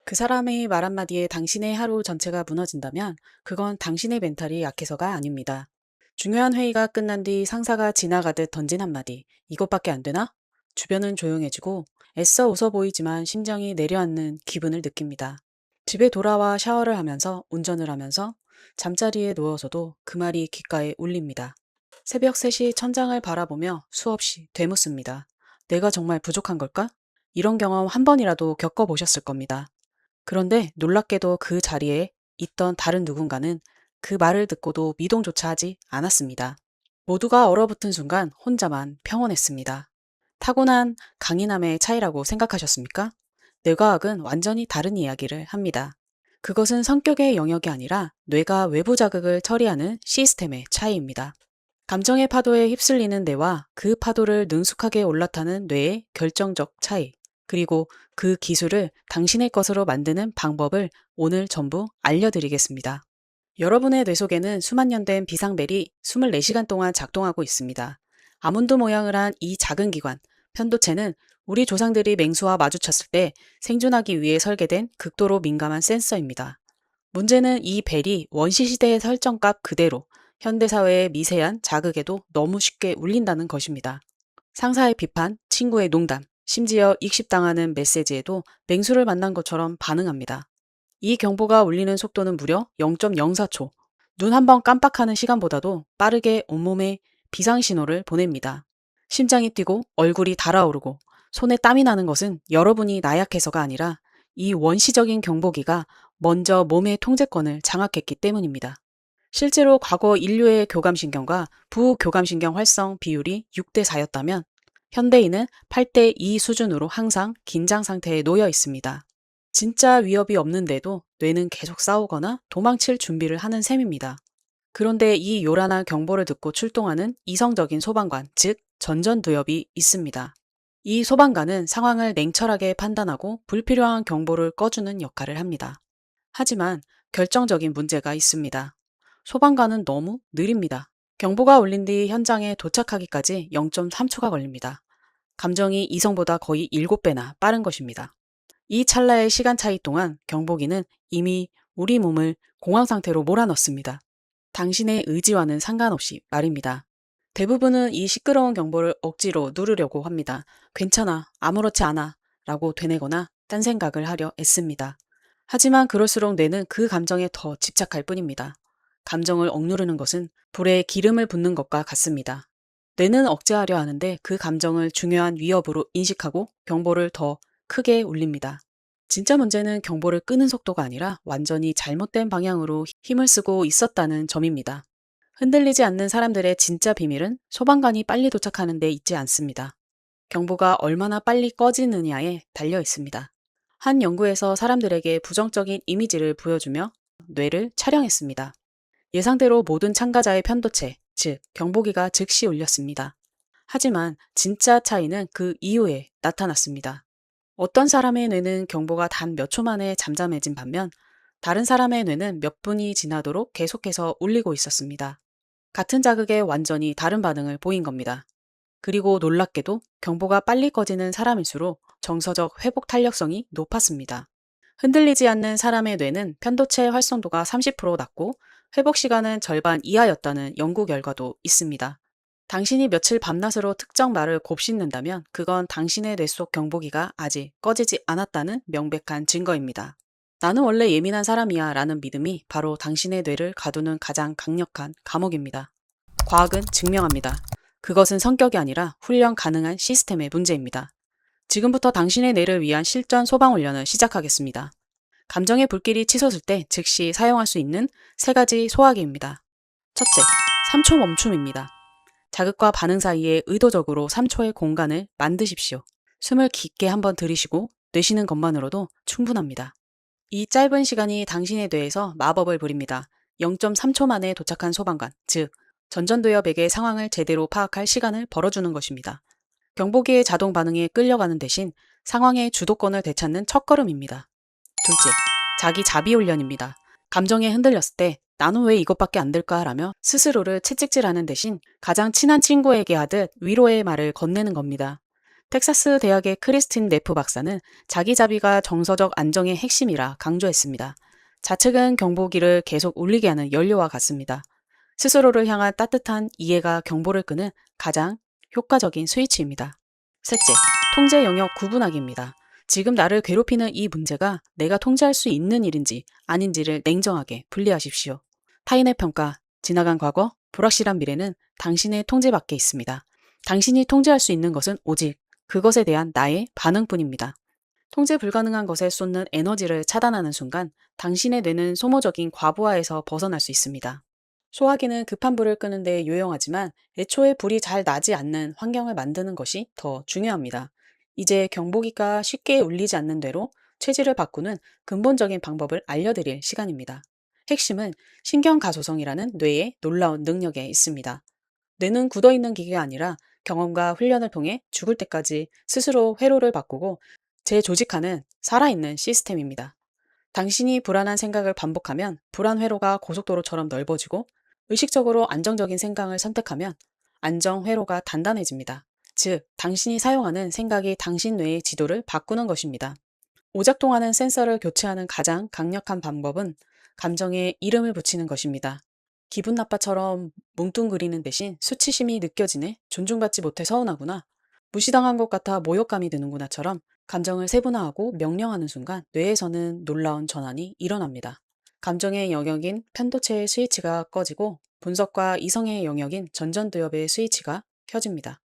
그 사람의 말 한마디에 당신의 하루 전체가 무너진다면 그건 당신의 멘탈이 약해서가 아닙니다. 중요한 회의가 끝난 뒤 상사가 지나가듯 던진 한마디. 이것밖에 안 되나? 주변은 조용해지고 애써 웃어 보이지만 심장이 내려앉는 기분을 느낍니다. 집에 돌아와 샤워를 하면서 운전을 하면서 잠자리에 누워서도 그 말이 귓가에 울립니다. 새벽 3시 천장을 바라보며 수없이 되묻습니다. 내가 정말 부족한 걸까? 이런 경험 한 번이라도 겪어보셨을 겁니다. 그런데 놀랍게도 그 자리에 있던 다른 누군가는 그 말을 듣고도 미동조차 하지 않았습니다. 모두가 얼어붙은 순간 혼자만 평온했습니다. 타고난 강인함의 차이라고 생각하셨습니까? 뇌과학은 완전히 다른 이야기를 합니다. 그것은 성격의 영역이 아니라 뇌가 외부 자극을 처리하는 시스템의 차이입니다. 감정의 파도에 휩쓸리는 뇌와 그 파도를 능숙하게 올라타는 뇌의 결정적 차이, 그리고 그 기술을 당신의 것으로 만드는 방법을 오늘 전부 알려드리겠습니다. 여러분의 뇌 속에는 수만 년 된 비상벨이 24시간 동안 작동하고 있습니다. 아몬드 모양을 한 이 작은 기관, 편도체는 우리 조상들이 맹수와 마주쳤을 때 생존하기 위해 설계된 극도로 민감한 센서입니다. 문제는 이 벨이 원시시대의 설정값 그대로 현대사회의 미세한 자극에도 너무 쉽게 울린다는 것입니다. 상사의 비판, 친구의 농담, 심지어 익십당하는 메시지에도 맹수를 만난 것처럼 반응합니다. 이 경보가 울리는 속도는 무려 0.04초. 눈 한 번 깜빡하는 시간보다도 빠르게 온몸에 비상신호를 보냅니다. 심장이 뛰고 얼굴이 달아오르고 손에 땀이 나는 것은 여러분이 나약해서가 아니라 이 원시적인 경보기가 먼저 몸의 통제권을 장악했기 때문입니다. 실제로 과거 인류의 교감신경과 부교감신경 활성 비율이 6대 4였다면 현대인은 8대 2 수준으로 항상 긴장 상태에 놓여 있습니다. 진짜 위협이 없는데도 뇌는 계속 싸우거나 도망칠 준비를 하는 셈입니다. 그런데 이 요란한 경보를 듣고 출동하는 이성적인 소방관, 즉 전전두엽이 있습니다. 이 소방관은 상황을 냉철하게 판단하고 불필요한 경보를 꺼주는 역할을 합니다. 하지만 결정적인 문제가 있습니다. 소방관은 너무 느립니다. 경보가 울린 뒤 현장에 도착하기까지 0.3초가 걸립니다. 감정이 이성보다 거의 7배나 빠른 것입니다. 이 찰나의 시간 차이 동안 경보기는 이미 우리 몸을 공황 상태로 몰아넣습니다. 당신의 의지와는 상관없이 말입니다. 대부분은 이 시끄러운 경보를 억지로 누르려고 합니다. 괜찮아, 아무렇지 않아 라고 되뇌거나 딴 생각을 하려 애씁니다. 하지만 그럴수록 뇌는 그 감정에 더 집착할 뿐입니다. 감정을 억누르는 것은 불에 기름을 붓는 것과 같습니다. 뇌는 억제하려 하는데 그 감정을 중요한 위협으로 인식하고 경보를 더 크게 울립니다. 진짜 문제는 경보를 끄는 속도가 아니라 완전히 잘못된 방향으로 힘을 쓰고 있었다는 점입니다. 흔들리지 않는 사람들의 진짜 비밀은 소방관이 빨리 도착하는 데 있지 않습니다. 경보가 얼마나 빨리 꺼지느냐에 달려 있습니다. 한 연구에서 사람들에게 부정적인 이미지를 보여주며 뇌를 촬영했습니다. 예상대로 모든 참가자의 편도체, 즉 경보기가 즉시 울렸습니다. 하지만 진짜 차이는 그 이후에 나타났습니다. 어떤 사람의 뇌는 경보가 단 몇 초 만에 잠잠해진 반면 다른 사람의 뇌는 몇 분이 지나도록 계속해서 울리고 있었습니다. 같은 자극에 완전히 다른 반응을 보인 겁니다. 그리고 놀랍게도 경보가 빨리 꺼지는 사람일수록 정서적 회복 탄력성이 높았습니다. 흔들리지 않는 사람의 뇌는 편도체 활성도가 30% 낮고 회복 시간은 절반 이하였다는 연구 결과도 있습니다. 당신이 며칠 밤낮으로 특정 말을 곱씹는다면 그건 당신의 뇌 속 경보기가 아직 꺼지지 않았다는 명백한 증거입니다. 나는 원래 예민한 사람이야 라는 믿음이 바로 당신의 뇌를 가두는 가장 강력한 감옥입니다. 과학은 증명합니다. 그것은 성격이 아니라 훈련 가능한 시스템의 문제입니다. 지금부터 당신의 뇌를 위한 실전 소방 훈련을 시작하겠습니다. 감정의 불길이 치솟을 때 즉시 사용할 수 있는 3가지 소화기입니다. 첫째, 3초 멈춤입니다. 자극과 반응 사이에 의도적으로 3초의 공간을 만드십시오. 숨을 깊게 한번 들이쉬고 내쉬는 것만으로도 충분합니다. 이 짧은 시간이 당신의 뇌에서 마법을 부립니다. 0.3초 만에 도착한 소방관, 즉 전전두엽에게 상황을 제대로 파악할 시간을 벌어주는 것입니다. 경보기의 자동 반응에 끌려가는 대신 상황의 주도권을 되찾는 첫걸음입니다. 둘째, 자기 자비 훈련입니다. 감정에 흔들렸을 때 나는 왜 이것밖에 안 될까 라며 스스로를 채찍질하는 대신 가장 친한 친구에게 하듯 위로의 말을 건네는 겁니다. 텍사스 대학의 크리스틴 네프 박사는 자기자비가 정서적 안정의 핵심이라 강조했습니다. 자책은 경보기를 계속 울리게 하는 연료와 같습니다. 스스로를 향한 따뜻한 이해가 경보를 끄는 가장 효과적인 스위치입니다. 셋째, 통제 영역 구분하기입니다. 지금 나를 괴롭히는 이 문제가 내가 통제할 수 있는 일인지 아닌지를 냉정하게 분리하십시오. 타인의 평가, 지나간 과거, 불확실한 미래는 당신의 통제 밖에 있습니다. 당신이 통제할 수 있는 것은 오직 그것에 대한 나의 반응뿐입니다. 통제 불가능한 것에 쏟는 에너지를 차단하는 순간 당신의 뇌는 소모적인 과부하에서 벗어날 수 있습니다. 소화기는 급한 불을 끄는데 유용하지만 애초에 불이 잘 나지 않는 환경을 만드는 것이 더 중요합니다. 이제 경보기가 쉽게 울리지 않는 대로 체질을 바꾸는 근본적인 방법을 알려드릴 시간입니다. 핵심은 신경가소성이라는 뇌의 놀라운 능력에 있습니다. 뇌는 굳어있는 기계가 아니라 경험과 훈련을 통해 죽을 때까지 스스로 회로를 바꾸고 재조직하는 살아있는 시스템입니다. 당신이 불안한 생각을 반복하면 불안 회로가 고속도로처럼 넓어지고 의식적으로 안정적인 생각을 선택하면 안정 회로가 단단해집니다. 즉, 당신이 사용하는 생각이 당신 뇌의 지도를 바꾸는 것입니다. 오작동하는 센서를 교체하는 가장 강력한 방법은 감정에 이름을 붙이는 것입니다. 기분 나빠처럼 뭉뚱그리는 대신 수치심이 느껴지네, 존중받지 못해 서운하구나, 무시당한 것 같아 모욕감이 드는구나처럼 감정을 세분화하고 명령하는 순간 뇌에서는 놀라운 전환이 일어납니다. 감정의 영역인 편도체의 스위치가 꺼지고 분석과 이성의 영역인 전전두엽의 스위치가 켜집니다.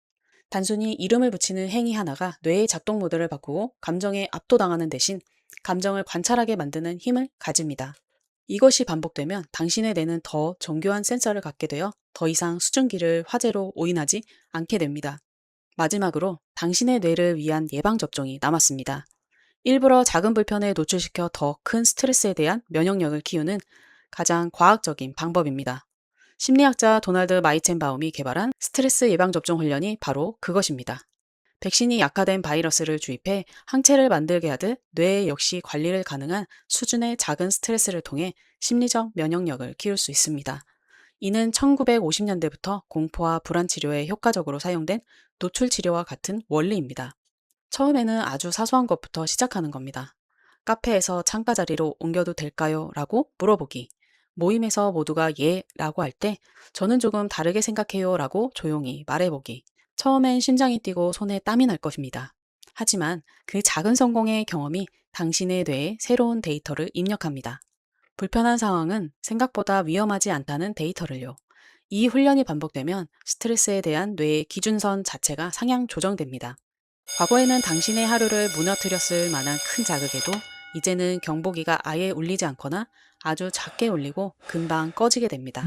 단순히 이름을 붙이는 행위 하나가 뇌의 작동 모드를 바꾸고 감정에 압도당하는 대신 감정을 관찰하게 만드는 힘을 가집니다. 이것이 반복되면 당신의 뇌는 더 정교한 센서를 갖게 되어 더 이상 수증기를 화재로 오인하지 않게 됩니다. 마지막으로 당신의 뇌를 위한 예방접종이 남았습니다. 일부러 작은 불편에 노출시켜 더 큰 스트레스에 대한 면역력을 키우는 가장 과학적인 방법입니다. 심리학자 도널드 마이첸바움이 개발한 스트레스 예방접종 훈련이 바로 그것입니다. 백신이 약화된 바이러스를 주입해 항체를 만들게 하듯 뇌 역시 관리를 가능한 수준의 작은 스트레스를 통해 심리적 면역력을 키울 수 있습니다. 이는 1950년대부터 공포와 불안 치료에 효과적으로 사용된 노출 치료와 같은 원리입니다. 처음에는 아주 사소한 것부터 시작하는 겁니다. 카페에서 창가 자리로 옮겨도 될까요? 라고 물어보기. 모임에서 모두가 예 라고 할 때 저는 조금 다르게 생각해요 라고 조용히 말해보기. 처음엔 심장이 뛰고 손에 땀이 날 것입니다. 하지만 그 작은 성공의 경험이 당신의 뇌에 새로운 데이터를 입력합니다. 불편한 상황은 생각보다 위험하지 않다는 데이터를요. 이 훈련이 반복되면 스트레스에 대한 뇌의 기준선 자체가 상향 조정됩니다. 과거에는 당신의 하루를 무너뜨렸을 만한 큰 자극에도 이제는 경보기가 아예 울리지 않거나 아주 작게 울리고 금방 꺼지게 됩니다.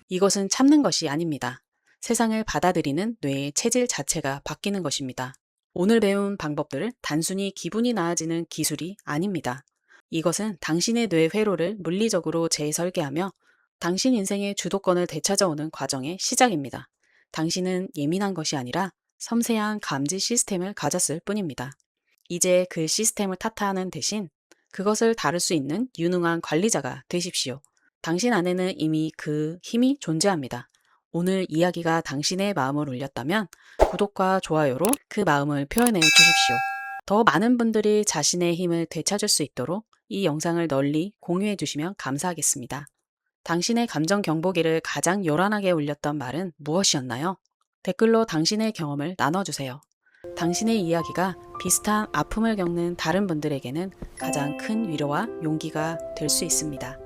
이것은 참는 것이 아닙니다. 세상을 받아들이는 뇌의 체질 자체가 바뀌는 것입니다. 오늘 배운 방법들은 단순히 기분이 나아지는 기술이 아닙니다. 이것은 당신의 뇌 회로를 물리적으로 재설계하며 당신 인생의 주도권을 되찾아오는 과정의 시작입니다. 당신은 예민한 것이 아니라 섬세한 감지 시스템을 가졌을 뿐입니다. 이제 그 시스템을 탓하는 대신 그것을 다룰 수 있는 유능한 관리자가 되십시오. 당신 안에는 이미 그 힘이 존재합니다. 오늘 이야기가 당신의 마음을 울렸다면 구독과 좋아요로 그 마음을 표현해 주십시오. 더 많은 분들이 자신의 힘을 되찾을 수 있도록 이 영상을 널리 공유해 주시면 감사하겠습니다. 당신의 감정 경보기를 가장 요란하게 울렸던 말은 무엇이었나요? 댓글로 당신의 경험을 나눠주세요. 당신의 이야기가 비슷한 아픔을 겪는 다른 분들에게는 가장 큰 위로와 용기가 될 수 있습니다.